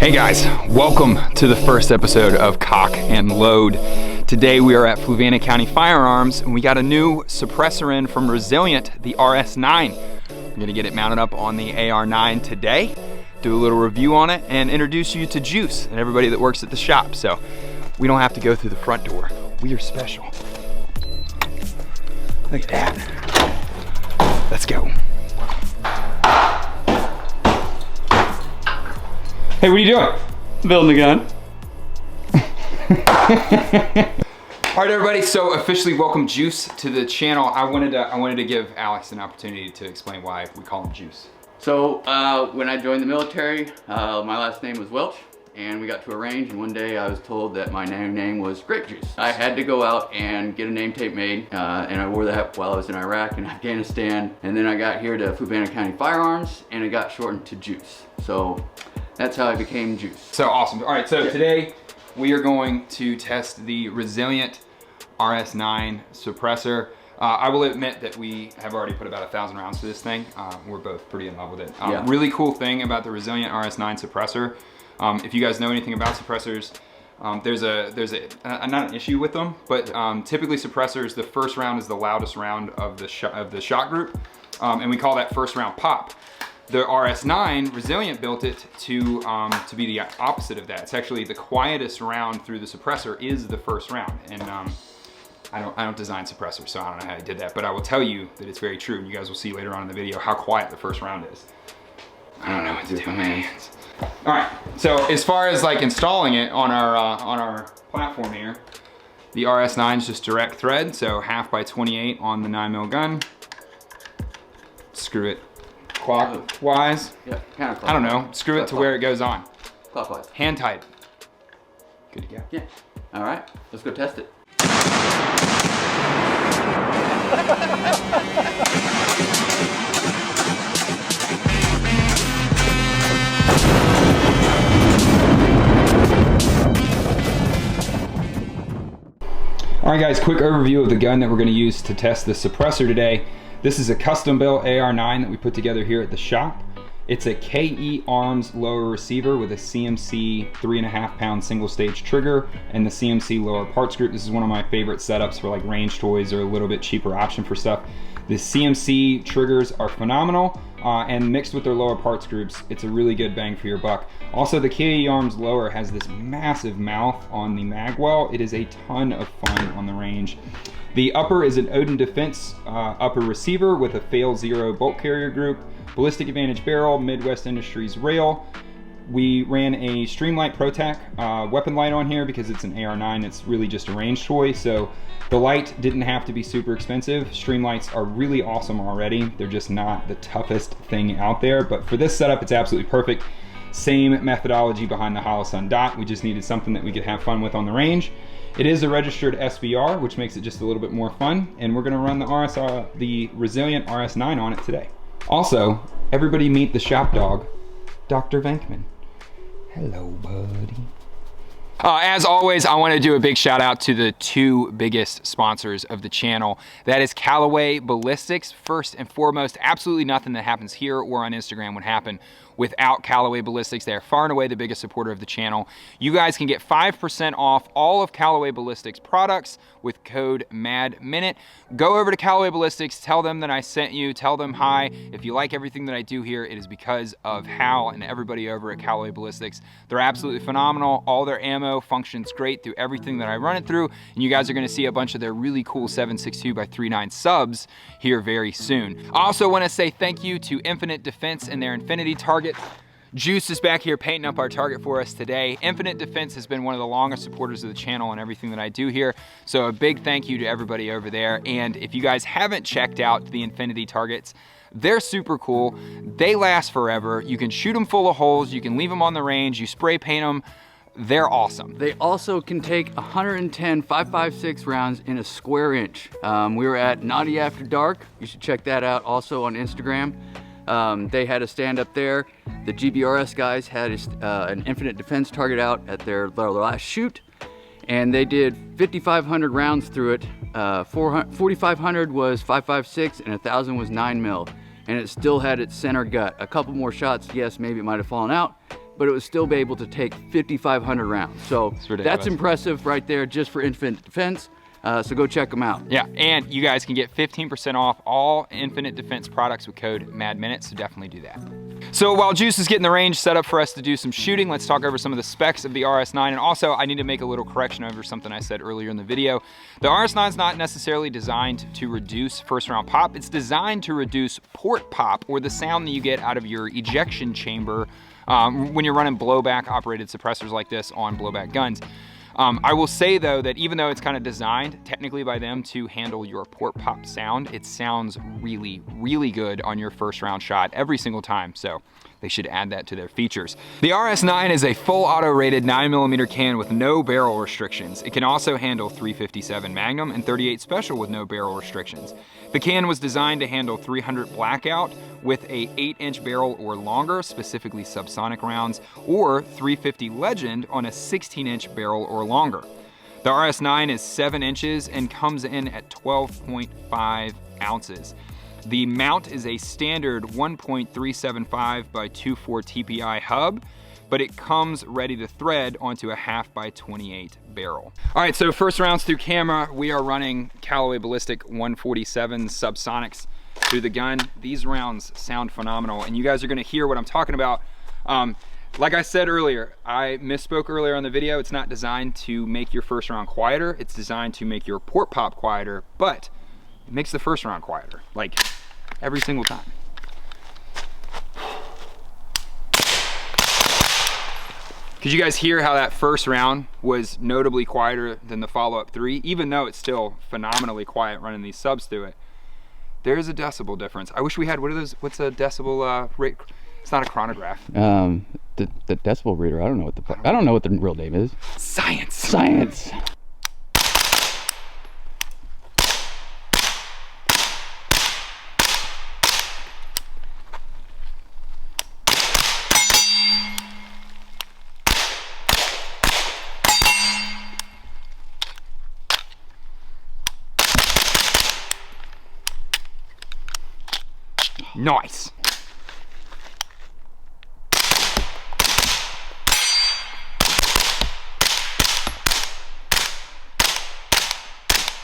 Hey guys, welcome to the first episode of Cock and Load. Today we are at Fluvanna County Firearms and we got a new suppressor in from Resilient, the RS9. We're gonna get it mounted up on the AR9 today, do a little review on it, and introduce you to Juice and everybody that works at the shop. So we don't have to go through the front door. We are special. Look at that. Let's go. Hey, what are you doing? Building a gun. All right, everybody. So officially welcome Juice to the channel. I wanted to give Alex an opportunity to explain why we call him Juice. So when I joined the military, my last name was Welch, and we got to a range, and one day I was told that my name was Grape Juice. I had to go out and get a name tape made, and I wore that while I was in Iraq and Afghanistan, and then I got here to Fluvanna County Firearms, and it got shortened to Juice. So that's how I became Juice. So awesome. All right, so today we are going to test the Resilient RS9 suppressor. I will admit that we have already put about 1,000 rounds to this thing. We're both pretty in love with it. Really cool thing about the Resilient RS9 suppressor. If you guys know anything about suppressors, there's not an issue with them, but typically suppressors, the first round is the loudest round of the shot group, and we call that first round pop. The RS9, Resilient built it to be the opposite of that. It's actually the quietest round through the suppressor is the first round. And I don't design suppressors, so I don't know how I did that, but I will tell you that it's very true. And you guys will see later on in the video how quiet the first round is. I don't know what to do with my hands. All right, so as far as like installing it on our platform here, the RS9 is just direct thread, so 1/2 by 28 on the 9mm gun. Screw it clockwise. Yeah, counterclockwise. I don't know. Screw it to where it goes on. Clockwise. Hand tight. Good to go. Yeah. All right, let's go test it. All right, guys, quick overview of the gun that we're going to use to test the suppressor today. This is a custom-built AR9 that we put together here at the shop. It's a KE Arms lower receiver with a CMC 3.5-pound single-stage trigger and the CMC lower parts group. This is one of my favorite setups for like range toys or a little bit cheaper option for stuff. The CMC triggers are phenomenal, and mixed with their lower parts groups, it's a really good bang for your buck. Also, the KE Arms lower has this massive mouth on the mag well. It is a ton of fun on the range. The upper is an Odin Defense upper receiver with a Fail Zero bolt carrier group, Ballistic Advantage barrel, Midwest Industries rail. We ran a Streamlight ProTac weapon light on here because it's an AR9, it's really just a range toy, so the light didn't have to be super expensive. Streamlights are really awesome already. They're just not the toughest thing out there, but for this setup, it's absolutely perfect. Same methodology behind the Holosun Dot. We just needed something that we could have fun with on the range. It is a registered SBR, which makes it just a little bit more fun, and we're gonna run the Resilient RS9 on it today. Also, everybody meet the shop dog, Dr. Venkman. Hello, buddy. As always, I want to do a big shout out to the two biggest sponsors of the channel. That is Callaway Ballistics. First and foremost, absolutely nothing that happens here or on Instagram would happen without Callaway Ballistics. They are far and away the biggest supporter of the channel. You guys can get 5% off all of Callaway Ballistics products with code MADMINUTE. Go over to Callaway Ballistics, tell them that I sent you, tell them hi. If you like everything that I do here, it is because of Hal and everybody over at Callaway Ballistics. They're absolutely phenomenal. All their ammo functions great through everything that I run it through, and you guys are gonna see a bunch of their really cool 7.62x3.9 subs here very soon. I also wanna say thank you to Infinite Defense and their Infinity Target. Juice is back here painting up our target for us today. Infinite Defense has been one of the longest supporters of the channel and everything that I do here, so a big thank you to everybody over there. And if you guys haven't checked out the Infinity Targets, they're super cool. They last forever. You can shoot them full of holes, you can leave them on the range, you spray paint them. They're awesome. They also can take 110 5.56 rounds in a square inch. We were at Naughty After Dark. You should check that out also on Instagram. They had a stand up there. The GBRS guys had an Infinite Defense target out at their last shoot, and they did 5,500 rounds through it. 4,500 was 5.56 and 1,000 was 9mm, and it still had its center gut. A couple more shots, yes, maybe it might have fallen out, but it would still be able to take 5,500 rounds. So ridiculous. that's impressive right there just for Infinite Defense. So go check them out. Yeah, and you guys can get 15% off all Infinite Defense products with code MADMINUTE, so definitely do that. So while Juice is getting the range set up for us to do some shooting, let's talk over some of the specs of the RS9. And also, I need to make a little correction over something I said earlier in the video. The RS9 is not necessarily designed to reduce first round pop. It's designed to reduce port pop, or the sound that you get out of your ejection chamber when you're running blowback operated suppressors like this on blowback guns. I will say though that even though it's kind of designed technically by them to handle your port pop sound, it sounds really, really good on your first round shot every single time. So they should add that to their features. The RS9 is a full auto rated 9mm can with no barrel restrictions. It can also handle 357 Magnum and 38 Special with no barrel restrictions. The can was designed to handle 300 Blackout with a 8-inch barrel or longer, specifically subsonic rounds, or 350 Legend on a 16-inch barrel or longer. The RS9 is 7 inches and comes in at 12.5 ounces. The mount is a standard 1.375 by 2.4 TPI hub, but it comes ready to thread onto a 1/2 by 28 barrel. All right, so first rounds through camera, we are running Callaway Ballistic 147 subsonics through the gun. These rounds sound phenomenal, and you guys are gonna hear what I'm talking about. Like I said earlier, I misspoke earlier on the video. It's not designed to make your first round quieter. It's designed to make your port pop quieter, but it makes the first round quieter, like every single time. Could you guys hear how that first round was notably quieter than the follow-up 3, even though it's still phenomenally quiet running these subs through it? There is a decibel difference. I wish we had, what are those, what's a decibel rate? It's not a chronograph. The decibel reader, I don't know what the real name is. Science. Science. Nice.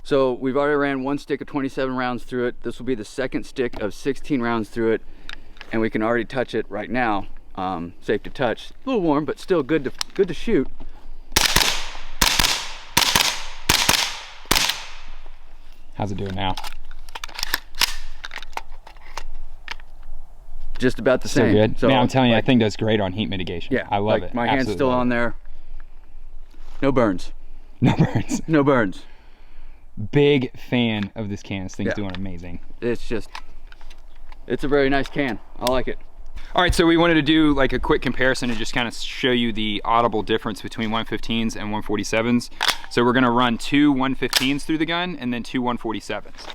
So we've already ran one stick of 27 rounds through it. This will be the second stick of 16 rounds through it, and we can already touch it right now. Safe to touch. A little warm, but still good to shoot. How's it doing now? Just about the Still same. good. So, Man, I'm telling you, like, that thing does great on heat mitigation. yeah, I love like it. My hand's Absolutely still love on it. there. No burns. No burns. No burns. Big fan of this can. This thing's Yeah. doing amazing. It's a very nice can. I like it. All right, so we wanted to do like a quick comparison and just kind of show you the audible difference between 115s and 147s. So we're gonna run 2 115s through the gun and then 2 147s.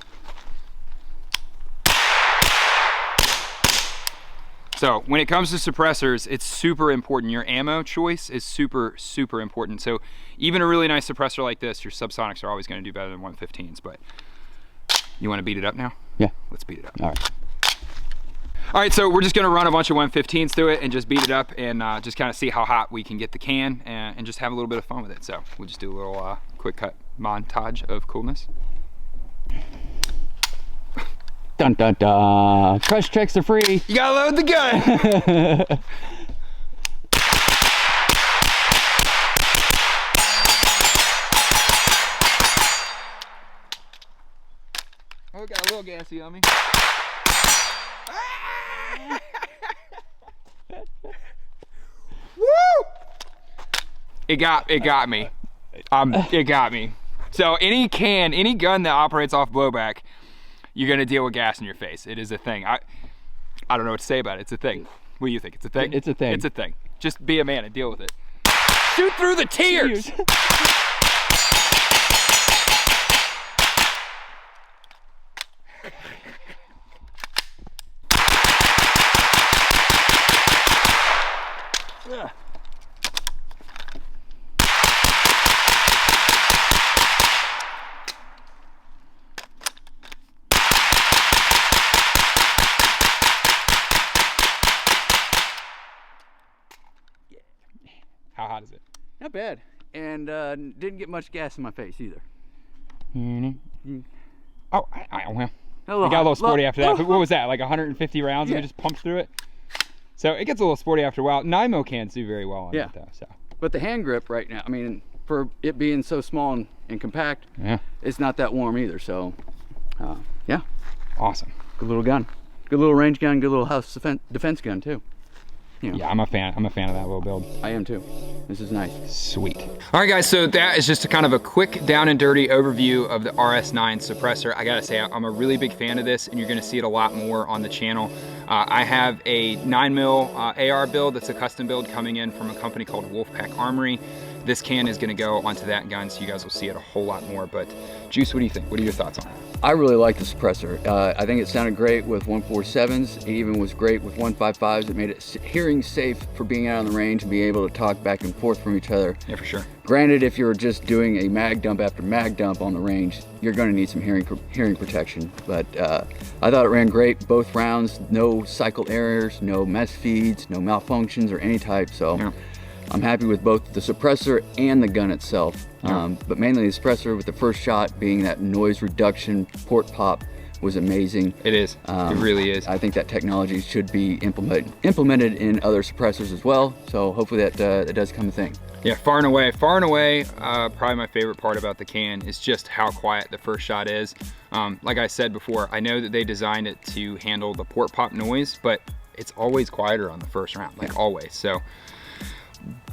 So when it comes to suppressors, it's super important. Your ammo choice is super, super important. So even a really nice suppressor like this, your subsonics are always gonna do better than 115s, but you wanna beat it up now? Yeah. Let's beat it up. All right. All right, so we're just gonna run a bunch of 115s through it and just beat it up and just kind of see how hot we can get the can and just have a little bit of fun with it. So we'll just do a little quick cut montage of coolness. Dun dun dun. Crush checks are free. You gotta load the gun. Oh, got a little gassy on me. Woo! It got me. It got me. So any gun that operates off blowback, you're gonna deal with gas in your face. It is a thing. I don't know what to say about it. It's a thing. What do you think? It's a thing? It's a thing. It's a thing. Just be a man and deal with it. Shoot through the tears! Yeah. How hot is it? Not bad. And didn't get much gas in my face either. Oh, well. We got a little sporty after that. But what was that, like 150 rounds and we just pumped through it? So it gets a little sporty after a while. Nymo cans do very well on it though. So. But the hand grip right now, I mean, for it being so small and compact, it's not that warm either. So, yeah. Awesome. Good little gun. Good little range gun, good little house defense gun too. You know. Yeah, I'm a fan of that little build. I am too. This is nice. Sweet. All right, guys, so that is just a kind of a quick down and dirty overview of the RS9 suppressor. I gotta say, I'm a really big fan of this, and you're gonna see it a lot more on the channel. I have a 9mm AR build that's a custom build coming in from a company called Wolfpack Armory. This can is gonna go onto that gun, so you guys will see it a whole lot more. But Juice, what do you think? What are your thoughts on it? I really like the suppressor. I think it sounded great with 147s. It even was great with 155s. It made it hearing safe for being out on the range and being able to talk back and forth from each other. Yeah, for sure. Granted, if you're just doing a mag dump after mag dump on the range, you're going to need some hearing protection. But I thought it ran great both rounds. No cycle errors, no mess feeds, no malfunctions or any type. So. Yeah. I'm happy with both the suppressor and the gun itself, but mainly the suppressor with the first shot being that noise reduction port pop was amazing. It is, it really is. I think that technology should be implemented in other suppressors as well, so hopefully that does come a thing. Yeah, far and away, probably my favorite part about the can is just how quiet the first shot is. Like I said before, I know that they designed it to handle the port pop noise, but it's always quieter on the first round, like always. So.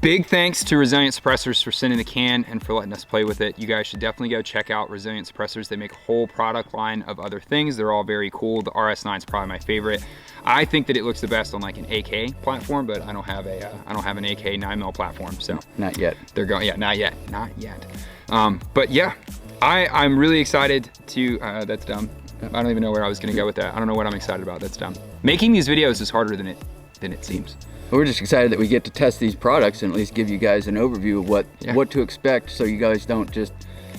Big thanks to Resilient Suppressors for sending the can and for letting us play with it. You guys should definitely go check out Resilient Suppressors. They make a whole product line of other things. They're all very cool. The RS9 is probably my favorite. I think that it looks the best on like an AK platform, but I don't have an AK 9mm platform, so not yet. They're going, yeah, not yet. But yeah, I'm really excited to. That's dumb. I don't even know where I was going to go with that. I don't know what I'm excited about. That's dumb. Making these videos is harder than it seems. We're just excited that we get to test these products and at least give you guys an overview of what to expect, so you guys don't just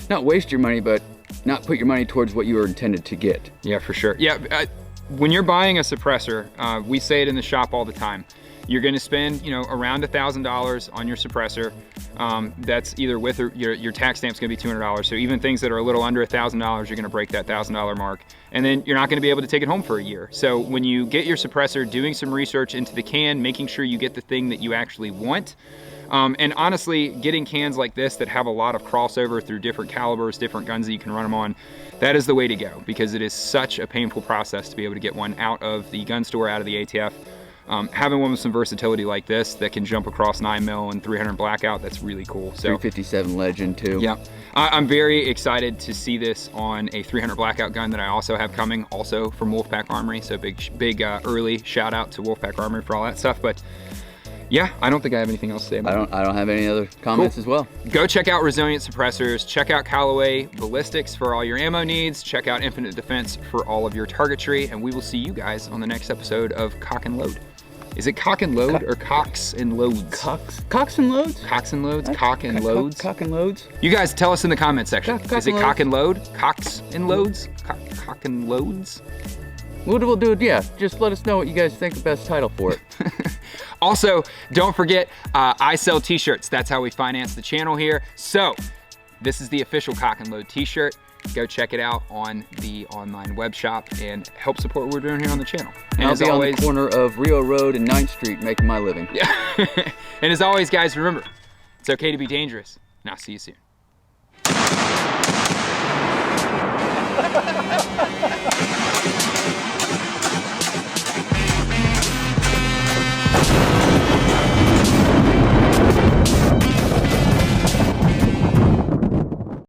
not waste your money, but not put your money towards what you were intended to get. Yeah, for sure. Yeah, when you're buying a suppressor, we say it in the shop all the time. You're going to spend, around $1,000 on your suppressor. That's either with or your tax stamp's going to be $200. So even things that are a little under $1,000, you're going to break that $1,000 mark. And then you're not going to be able to take it home for a year. So when you get your suppressor, doing some research into the can, making sure you get the thing that you actually want. And honestly, getting cans like this that have a lot of crossover through different calibers, different guns that you can run them on, that is the way to go, because it is such a painful process to be able to get one out of the gun store, out of the ATF. Having one with some versatility like this that can jump across 9mm and 300 blackout, that's really cool. So 357 Legend too. Yeah, I'm very excited to see this on a 300 blackout gun that I also have coming, also from Wolfpack Armory. So big early shout out to Wolfpack Armory for all that stuff. But yeah, I don't think I have anything else to say about it. I don't have any other comments as well. Go check out Resilient Suppressors. Check out Callaway Ballistics for all your ammo needs. Check out Infinite Defense for all of your targetry. And we will see you guys on the next episode of Cock and Load. Is it Cock and Load or Cocks and Loads? Cocks and Loads? Cocks and Loads? Cock and Loads? Cock and Loads? You guys tell us in the comment section. Is it and Cock and Load? Cocks and Loads? Cock and Loads? What we'll do, yeah, just let us know what you guys think the best title for it. Also, don't forget, I sell t-shirts. That's how we finance the channel here. So, this is the official Cock and Load t-shirt. Go check it out on the online web shop and help support what we're doing here on the channel. And I'll be always, on the corner of Rio Road and 9th Street making my living. Yeah. And as always, guys, remember, it's okay to be dangerous. And I'll see you soon.